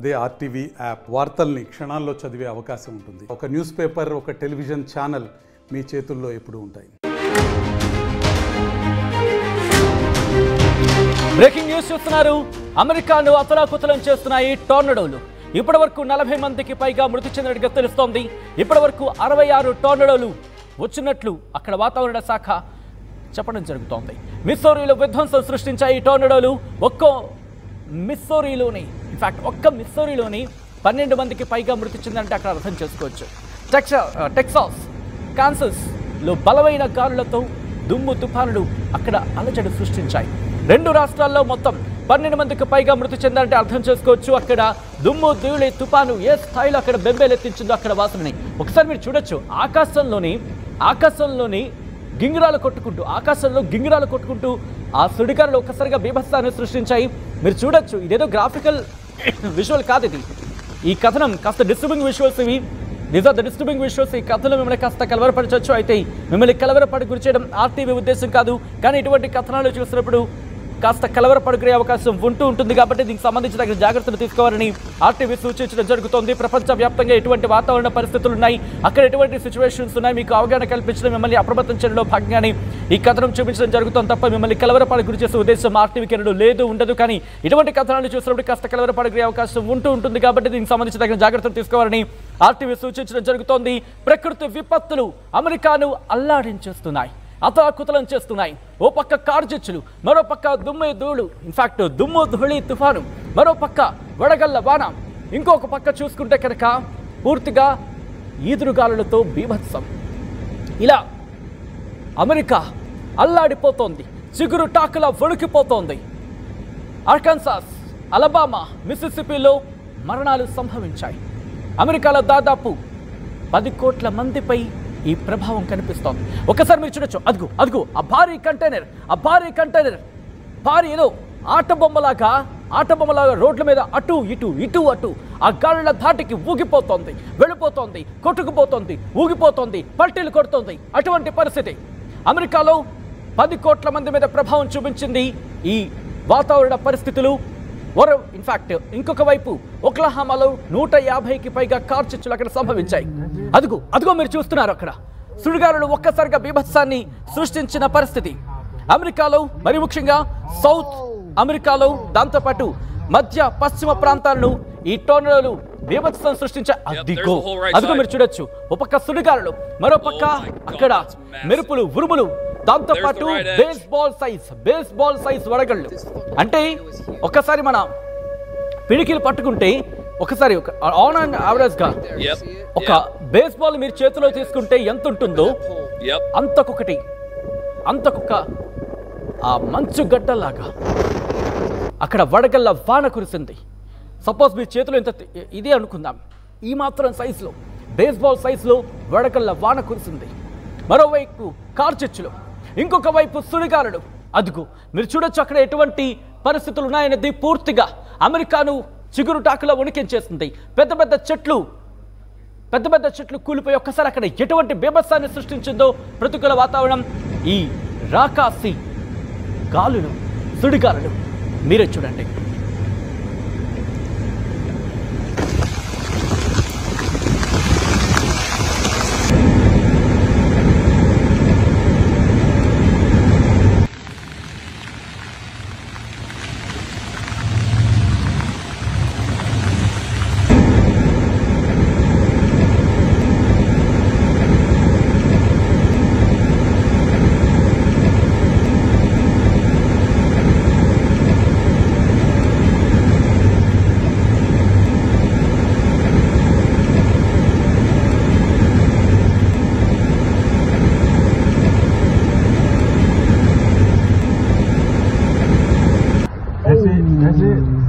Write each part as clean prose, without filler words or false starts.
అదే RTV app వార్తల్ని క్షణాల్లో చదివే అవకాశం ఉంటుంది. ఒక న్యూస్ పేపర్, ఒక టెలివిజన్ ఛానల్ మీ చేతుల్లో ఎప్పుడూ ఉంటాయి. బ్రేకింగ్ న్యూస్ చూస్తున్నారు. అమెరికాను అతలాకుతలం చేస్తున్నాయి టోర్నడోలు. ఇప్పటి వరకు 40 మందికి పైగా మృతి చెందినట్టుగా తెలుస్తోంది. ఇప్పటి వరకు 66 టోర్నడోలు వచ్చినట్లు అక్కడ వాతావరణ శాఖ చెప్పడం జరుగుతోంది. మిస్సౌరీలో విధ్వంసం సృష్టించాయి ఈ టోర్నడోలు. ఒక్క మిస్సౌరీలోని 12 మందికి పైగా మృతి చెందినట్టు అక్కడ అర్థం చేసుకోవచ్చు. టెక్సాస్, కాన్సస్లో బలమైన గాలులతో దుమ్ము తుఫానులు అక్కడ అలజడి సృష్టించాయి. 2 రాష్ట్రాల్లో మొత్తం 12 మందికి పైగా మృతి చెందారంటే అర్థం చేసుకోవచ్చు. అక్కడ దుమ్ము ధూళి తుఫాను ఏ స్థాయిలో అక్కడ బెంబేలెత్తించిందో అక్కడ వాసులని ఒకసారి మీరు చూడొచ్చు. ఆకాశంలోని గింగిరాలు కొట్టుకుంటూ ఆ సుడిగారులు ఒక్కసారిగా బీభత్సాన్ని సృష్టించాయి. మీరు చూడొచ్చు. ఇదేదో గ్రాఫికల్ విజువల్ కాదు ఇది. ఈ కథనం కాస్త డిస్టర్బింగ్ విజువల్స్ ఇవి. These are the disturbing visuals. ఈ కథనం మిమ్మల్ని కాస్త కలవరపరచవచ్చు. అయితే మిమ్మల్ని కలవరపడి గురి చేయడం ఆర్టీవీ ఉద్దేశం కాదు. కానీ ఇటువంటి కథనాలు చూసినప్పుడు కాస్త కలవరపడుకునే అవకాశం ఉంటుంది. కాబట్టి దీనికి సంబంధించి తగిన జాగ్రత్తలు తీసుకోవాలని ఆర్టీవీ సూచించడం జరుగుతోంది. ప్రపంచవ్యాప్తంగా ఎటువంటి వాతావరణ పరిస్థితులు ఉన్నాయి, అక్కడ ఎటువంటి సిచ్యువేషన్స్ ఉన్నాయి, మీకు అవగాహన కల్పించడం, మిమ్మల్ని అప్రమత్తం చేయడంలో భాగంగానే ఈ కథనం చూపించడం జరుగుతుంది తప్ప మిమ్మల్ని కలవరపడి గురి చేసే ఉద్దేశం ఆర్టీవీకి ఉండదు. కానీ ఇటువంటి కథనాలు చూసినప్పుడు కాస్త కలవరపడుకునే అవకాశం ఉంటుంది. కాబట్టి దీనికి సంబంధించి తగిన జాగ్రత్తలు తీసుకోవాలని ఆర్టీవీ సూచించడం జరుగుతోంది. ప్రకృతి విపత్తులు అమెరికాను అల్లాడించేస్తున్నాయి, అతలాకుతలం చేస్తున్నాయి. ఓ పక్క కార్చిచ్చులు, మరో పక్క దుమ్ము ధూళి తుఫాను, మరో పక్క వడగళ్ల వాన, ఇంకొక పక్క చూసుకుంటే కనుక పూర్తిగా ఈదురుగాలులతో బీభత్సం. ఇలా అమెరికా అల్లాడిపోతోంది, చిగురు టాకులా వణికిపోతోంది. ఆర్కన్సాస్, అలబామా, మిసిసిపిలో మరణాలు సంభవించాయి. అమెరికాలో దాదాపు 10 కోట్ల మందిపై ఈ ప్రభావం కనిపిస్తోంది. ఒకసారి మీరు చూడొచ్చు. అదుగు ఆ భారీ కంటైనర్ ఏదో ఆట బొమ్మలాగా రోడ్ల మీద అటు ఇటు ఆ గాలుల ధాటికి ఊగిపోతోంది, వెళ్ళిపోతోంది, కొట్టుకుపోతోంది, ఊగిపోతోంది, పల్టీలు కొడుతోంది. అటువంటి పరిస్థితి అమెరికాలో 10 కోట్ల మంది మీద ప్రభావం చూపించింది ఈ వాతావరణ పరిస్థితులు. ఇంకొక వైపు ఒక్లహామాలో 150కి పైగా కార్చిచ్చులు అక్కడ సంభవించాయి. అదుగో మీరు చూస్తున్నారు. అక్కడ సుడిగాలులు ఒక్కసారిగా బీభత్సాన్ని సృష్టించిన పరిస్థితి అమెరికాలో, మరి ముఖ్యంగా సౌత్ అమెరికాలో, దాంతోపాటు మధ్య పశ్చిమ ప్రాంతాలను ఈ టోర్నడోలు బీభత్సం సృష్టించాయి. అదిగో మీరు చూడొచ్చు. ఒక పక్క సుడిగాలులు, మరో పక్క అక్కడ మెరుపులు, ఉరుములు, దాంతోపాటు బేస్బాల్ సైజ్ వడగళ్ళు. అంటే ఒకసారి మన పిడికిలు పట్టుకుంటే ఒకసారి ఆన్ అండ్ యావరేజ్ గా ఒక బేస్బాల్ మీరు చేతిలో తీసుకుంటే ఎంత ఉంటుందో అంతకొక ఆ మంచు గడ్డలాగా అక్కడ వడగళ్ళ వాన కురిసింది. సపోజ్ మీ చేతిలో ఇంత ఇదే అనుకుందాం, ఈ మాత్రం సైజులో బేస్బాల్ సైజులో వడగళ్ళ వాన కురిసింది. మరోవైపు కార్చిచ్చులు, ఇంకొక వైపు సుడిగాలులు. అదుగు మీరు చూడొచ్చు. అక్కడ ఎటువంటి పరిస్థితులు ఉన్నాయనేది పూర్తిగా అమెరికాను చిగురు టాకులో వణికించేస్తుంది. పెద్ద పెద్ద చెట్లు కూలిపోయి ఒక్కసారి అక్కడ ఎటువంటి బీభత్సాన్ని సృష్టించిందో ప్రతికూల వాతావరణం. ఈ రాకాసి గాలులు, సుడిగాలులు మీరే చూడండి.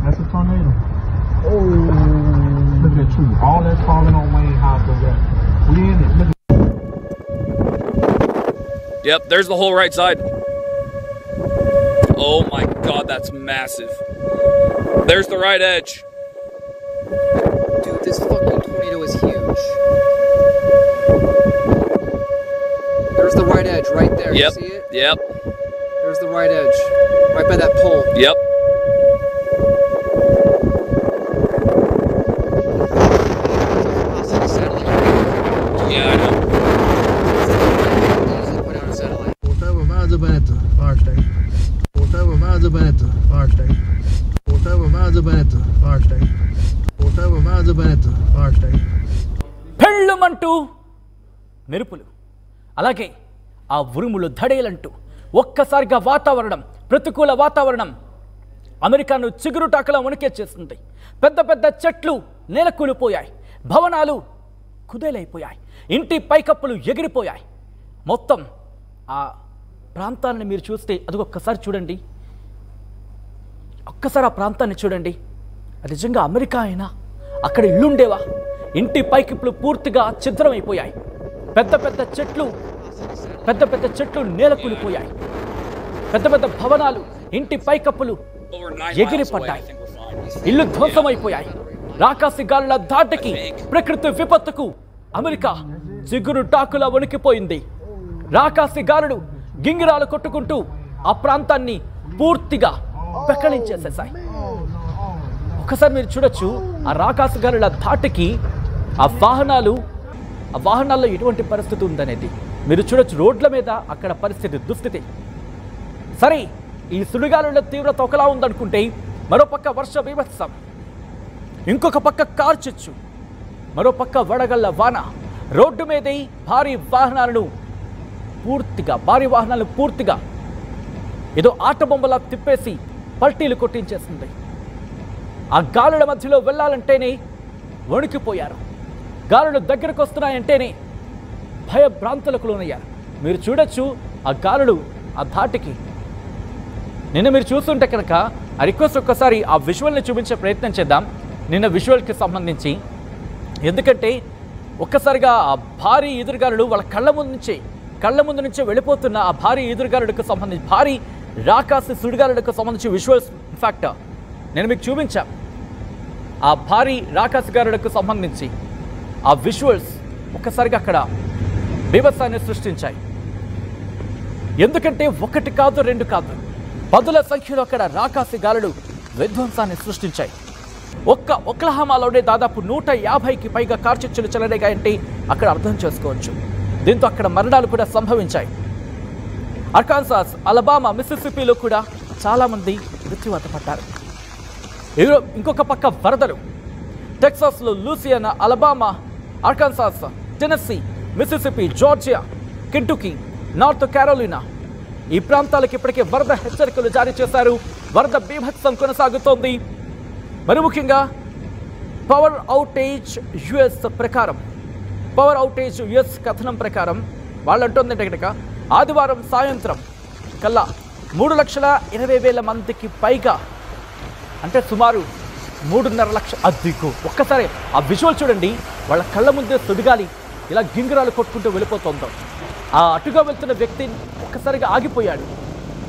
That's a tornado. Oh, look at that tree. All that's falling on Wayne House over there. We in it. Look. Yep, there's the whole right side. Oh my God, that's massive. There's the right edge. Dude, this fucking tornado is huge. There's the right edge right there. Yep. You see it? Yep. There's the right edge. Right by that pole. Yep. up at the fire station. పెళ్ళుమంటూ మెరుపులు, అలాగే ఆ ఉరుములు ధడేలంటూ ఒక్కసారిగా వాతావరణం, ప్రతికూల వాతావరణం అమెరికాను చిగురుటాకలా వణికేచేస్తుంది. పెద్ద పెద్ద చెట్లు నేలకూలిపోయాయి, భవనాలు కుదేలైపోయాయి, ఇంటి పైకప్పులు ఎగిరిపోయాయి. మొత్తం ఆ ప్రాంతాన్ని మీరు చూస్తే అది ఒక్కసారి చూడండి, ఒక్కసారి ఆ ప్రాంతాన్ని చూడండి. అది నిజంగా అమెరికా అయినా? అక్కడ ఇల్లుండేవా? ఇంటి పైకప్పులు పూర్తిగా ఛిద్రమైపోయాయి, పెద్ద పెద్ద చెట్లు నేలకూలిపోయాయి, పెద్ద పెద్ద భవనాలు, ఇంటి పైకప్పులు ఎగిరిపడ్డాయి, ఇల్లు ధ్వంసమైపోయాయి. రాకాసి గాలుల ధాటికి, ప్రకృతి విపత్తుకు అమెరికా చిగురు టాకులా వణికిపోయింది. రాకాసి గాలులు గింగిరాలు కొట్టుకుంటూ ఆ ప్రాంతాన్ని పూర్తిగా పెకళించేసేసాయి. ఒకసారి మీరు చూడొచ్చు ఆ రాకాసి గాలుల ధాటికి ఆ వాహనాల్లో ఎటువంటి పరిస్థితి ఉందనేది మీరు చూడొచ్చు. రోడ్ల మీద అక్కడ పరిస్థితి, దుస్థితి. సరే, ఈ సుడిగాలుల తీవ్రత ఒకలా ఉందనుకుంటే మరోపక్క వర్ష బీభత్సం, ఇంకొక పక్క కార్చిచ్చు, మరోపక్క వడగళ్ల వాన, రోడ్డు మీదే భారీ వాహనాలను పూర్తిగా ఏదో ఆట బొమ్మలా తిప్పేసి పల్టీలు కొట్టించేస్తుంది. ఆ గాలుల మధ్యలో వెళ్ళాలంటేనే వణికిపోయారు. గాలులు దగ్గరకు వస్తున్నాయంటేనే భయభ్రాంతులకు లోనయ్యారు. మీరు చూడొచ్చు ఆ గాలులు ఆ ధాటికి. నిన్న మీరు చూస్తుంటే కనుక ఆ రిక్వెస్ట్ ఒక్కసారి ఆ విజువల్ని చూపించే ప్రయత్నం చేద్దాం, నిన్న విజువల్కి సంబంధించి. ఎందుకంటే ఒక్కసారిగా ఆ భారీ ఎదురుగాలులు వాళ్ళ కళ్ళ ముందు నుంచే వెళ్ళిపోతున్న ఆ భారీ ఎదురుగాలులకు సంబంధించి, భారీ రాకాసి సుడిగాలులకు సంబంధించి విజువల్స్ ఇన్ఫాక్ట్ నేను మీకు చూపించా. ఆ భారీ రాకాసి గాలులకు సంబంధించి ఆ విజువల్స్ ఒక్కసారిగా అక్కడ బీభత్సాన్ని సృష్టించాయి. ఎందుకంటే ఒకటి కాదు, రెండు కాదు, పదుల సంఖ్యలో అక్కడ రాకాసి గాలులు విధ్వంసాన్ని సృష్టించాయి. ఒక్లహామాలోనే దాదాపు 150కి పైగా కార్చిచ్చులు చెలరేగాయంటే అక్కడ అర్థం చేసుకోవచ్చు. దీంతో అక్కడ మరణాలు కూడా సంభవించాయి. అర్కాన్సాస్, అలబామా, మిసిసిపిలో కూడా చాలామంది మృత్యువాత పడ్డారు. ఇంకొక పక్క వరదలు. టెక్సాస్లో Louisiana, Alabama, Arkansas, Tennessee, Mississippi, Georgia, Kentucky, North Carolina ఈ ప్రాంతాలకు ఇప్పటికే వరద హెచ్చరికలు జారీ చేశారు. వరద బీభత్సం కొనసాగుతోంది. మరి ముఖ్యంగా పవర్ అవుటేజ్ యుఎస్ కథనం ప్రకారం వాళ్ళు అంటుందంటే కనుక ఆదివారం సాయంత్రం కల్లా 3,20,000 మందికి పైగా, అంటే సుమారు 3.5 లక్షల అద్దెకు. ఒక్కసారి ఆ విజువల్ చూడండి, వాళ్ళ కళ్ళ ముందే సుడిగాలి ఇలా గింగిరాలు కొట్టుకుంటూ వెళ్ళిపోతుందో. ఆ అటుగా వెళ్తున్న వ్యక్తి ఒక్కసారిగా ఆగిపోయాడు.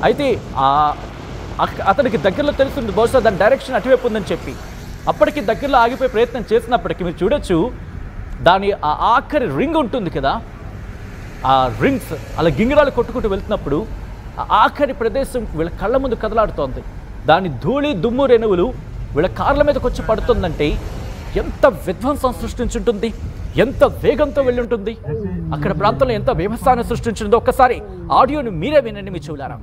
అయితే అతనికి దగ్గరలో తెలుస్తుంది, బహుశా దాని డైరెక్షన్ అటువైపు ఉందని చెప్పి అప్పటికి దగ్గరలో ఆగిపోయే ప్రయత్నం చేసినప్పటికీ మీరు చూడొచ్చు దాని ఆ ఆఖరి రింగ్ ఉంటుంది కదా, ఆ రింగ్స్ అలా గింగిరాలు కొట్టుకుంటూ వెళ్తున్నప్పుడు ఆ ఆఖరి ప్రదేశం వీళ్ళ కళ్ళ ముందు కదలాడుతోంది. దాని ధూళి దుమ్ము రేణువులు వీళ్ళ కార్ల మీదకి వచ్చి పడుతుందంటే ఎంత విధ్వంసం సృష్టించుంటుంది, ఎంత వేగంతో వెళ్ళి ఉంటుంది, అక్కడ ప్రాంతంలో ఎంత బీభత్సాన్ని సృష్టించిందో ఒక్కసారి ఆడియోను మీరే వినండి మీ చెవులారా.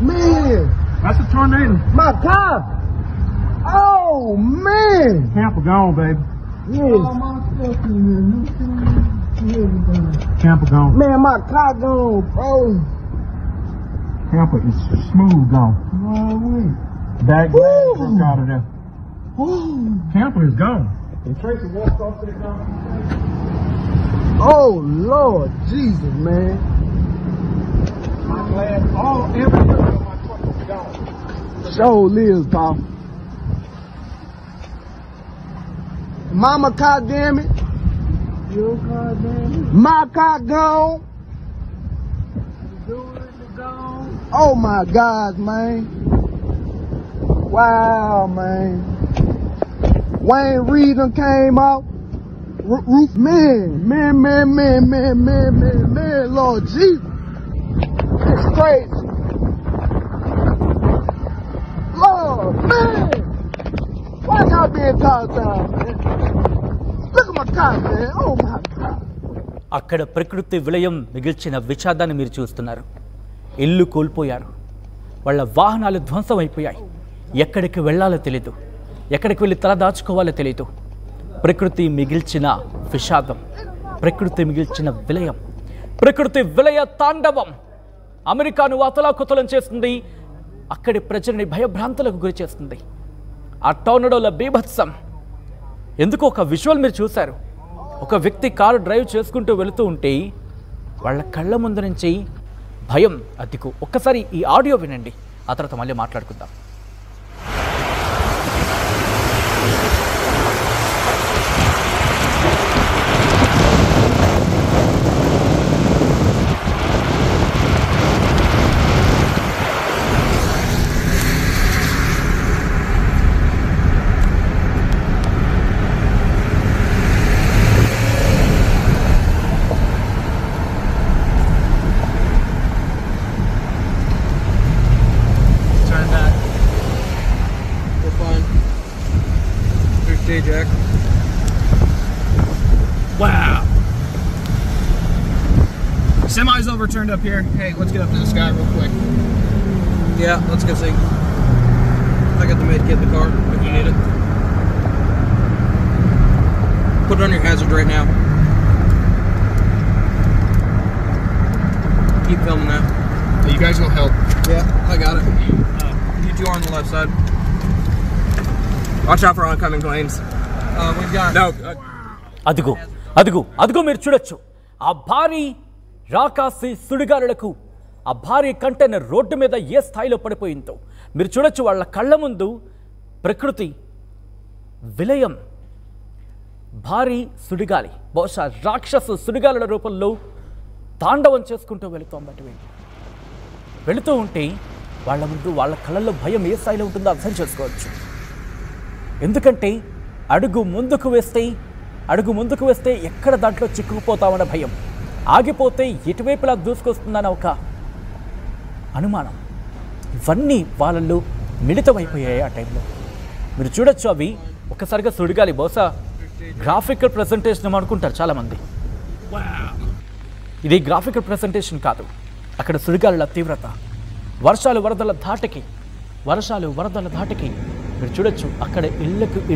Man, that's a tornado. My God. Oh, man. Camper gone, baby. Yes. Camper gone. Man, my car gone, bro. Camper is smooth gone. Back glass broke out of there. Camper is gone. And Tracy walked off to the ground. Oh, Lord Jesus, man. My glass, everything on my truck is gone. Sure lives, Paul. Mama car, damn it. Your car, damn it. My car gone. Gone. Oh my God, man. Wow, man. Wayne Reed done came out. Roof, man, Lord Jesus. It's crazy. Lord, man. Why y'all being tossed down, man? Look at my car, man. Oh my God. అక్కడ ప్రకృతి విలయం మిగిల్చిన విషాదాన్ని మీరు చూస్తున్నారు. ఇల్లు కోల్పోయారు, వాళ్ళ వాహనాలు ధ్వంసం అయిపోయాయి. ఎక్కడికి వెళ్ళాలో తెలీదు, ఎక్కడికి వెళ్ళి తల దాచుకోవాలో తెలీదు. ప్రకృతి మిగిల్చిన విషాదం, ప్రకృతి మిగిల్చిన విలయం, ప్రకృతి విలయ తాండవం అమెరికాను అతలాకుతలం చేస్తుంది. అక్కడి ప్రజల్ని భయభ్రాంతులకు గురి చేస్తుంది. ఆ టోర్నడోల బీభత్సం. ఎందుకు ఒక విజువల్ మీరు చూశారు, ఒక వ్యక్తి కారు డ్రైవ్ చేసుకుంటూ వెళుతూ ఉంటే వాళ్ళ కళ్ళ ముందు నుంచి భయం. అదికు ఒక్కసారి ఈ ఆడియో వినండి, ఆ తర్వాత మళ్ళీ మాట్లాడుకుందాం. Jack. Wow. Semi's overturned up here. Hey, let's get up to the sky real quick. Yeah, let's go see. I got the med kit in the car if you need it. Put it on your hazard right now. Keep filming that. Hey, you guys will help. Yeah, I got it. You two are on the left side. Watch out for oncoming planes. We've got... No. అదుగు అదుగు అదుగు మీరు చూడొచ్చు. ఆ భారీ రాకాసి సుడిగాలులకు ఆ భారీ container road మీద ఏ స్థాయిలో పడిపోయిందో మీరు చూడొచ్చు. వాళ్ళ కళ్ళ ముందు ప్రకృతి విలయం, భారీ సుడిగాలి, బహుశా రాక్షసు సుడిగాలుల రూపంలో తాండవం చేసుకుంటూ వెళుతూ ఉంటే వాళ్ళ ముందు వాళ్ళ కళ్ళల్లో భయం ఏ స్థాయిలో ఉంటుందో అర్థం చేసుకోవచ్చు. ఎందుకంటే అడుగు ముందుకు వేస్తే ఎక్కడ దాంట్లో చిక్కుకుపోతామన్న భయం, ఆగిపోతే ఎటువైపులా దూసుకొస్తుందన్న ఒక అనుమానం, ఇవన్నీ వాళ్ళల్లో మిళితమైపోయాయి ఆ టైంలో. మీరు చూడొచ్చు అవి ఒక్కసారిగా సుడిగాలి. బహుశా గ్రాఫికల్ ప్రజెంటేషన్ అనుకుంటారు చాలామంది. ఇది గ్రాఫికల్ ప్రజెంటేషన్ కాదు. అక్కడ సుడిగాలుల తీవ్రత, వర్షాలు వరదల ధాటికి మీరు చూడొచ్చు. అక్కడ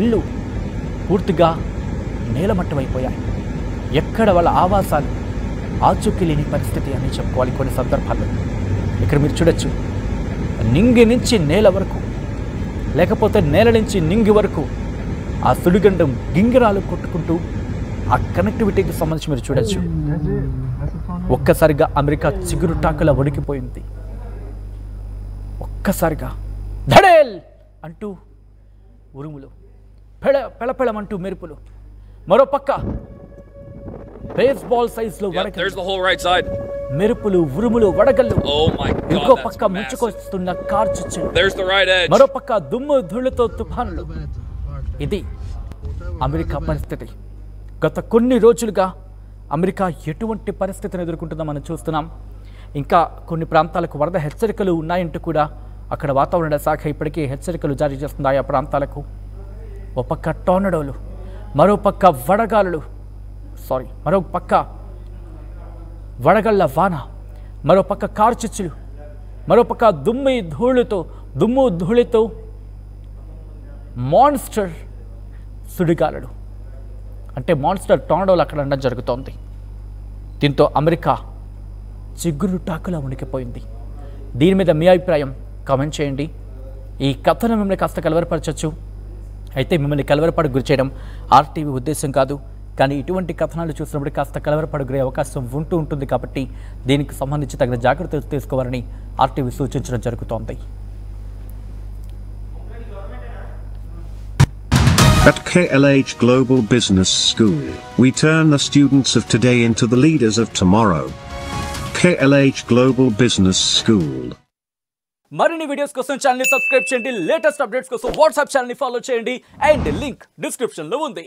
ఇళ్ళు పూర్తిగా నేలమట్టమైపోయాయి. ఎక్కడ వాళ్ళ ఆవాసాలు ఆచూకీ లేని పరిస్థితి అని చెప్పుకోవాలి కొన్ని సందర్భాల్లో. ఇక్కడ మీరు చూడొచ్చు, నింగి నుంచి నేల వరకు, లేకపోతే నేల నుంచి నింగి వరకు ఆ సుడిగండం గింగిరాలు కొట్టుకుంటూ ఆ కనెక్టివిటీకి సంబంధించి మీరు చూడొచ్చు. ఒక్కసారిగా అమెరికా చిగురు టాకులా వణికిపోయింది. ఒక్కసారిగా ధడేల్ అంటూ ఉరుములు, పెళపెళమంటూ మెరుపులు, మరోపక్క బేస్బాల్ సైజులో మెరుపులు, ఉరుములు, వడగళ్ళు, ఇంకో పక్క ముంచుకొస్తున్న కార్చిచ్చులు, మరోపక్క దుమ్ము ధూళితో తుఫానులు. ఇది అమెరికా పరిస్థితి. గత కొన్ని రోజులుగా అమెరికా ఎటువంటి పరిస్థితిని ఎదుర్కొంటుందో మనం చూస్తున్నాం. ఇంకా కొన్ని ప్రాంతాలకు వరద హెచ్చరికలు ఉన్నాయంటూ కూడా అక్కడ వాతావరణ శాఖ ఇప్పటికీ హెచ్చరికలు జారీ చేస్తుంది ఆయా ప్రాంతాలకు. ఓ పక్క టోర్నడోలు, మరోపక్క వడగళ్ళ వాన, మరోపక్క కార్చిచ్చులు, మరోపక్క దుమ్ము ధూళితో మాన్స్టర్ సుడిగాలులు, అంటే మాన్స్టర్ టోర్నడోలు అక్కడ ఉండడం జరుగుతోంది. దీంతో అమెరికా చిగురు టాకులా ఉనికిపోయింది. దీని మీద మీ అభిప్రాయం కామెంట్ చేయండి. ఈ కథను మిమ్మల్ని కాస్త కలవరపరచవచ్చు. అయితే మిమ్మల్ని కలవరపడకు గురి చేయడం ఆర్టీవీ ఉద్దేశం కాదు. కానీ ఇటువంటి కథనాలు చూసినప్పుడు కాస్త కలవరపడగురే అవకాశం ఉంటుంది. కాబట్టి దీనికి సంబంధించి తగిన జాగ్రత్తలు తీసుకోవాలని ఆర్టీవీ సూచించడం జరుగుతోంది. At KLH Global Business School, we turn the students of today into the leaders of tomorrow. KLH Global Business School. మరిన్ని వీడియోస్ కోసం ఛానల్ ని సబ్స్క్రైబ్ చేయండి. లేటెస్ట్ అప్డేట్స్ కోసం వాట్సాప్ ఛానల్ ని ఫాలో చేయండి. అండ్ లింక్ డిస్క్రిప్షన్ లో ఉంది.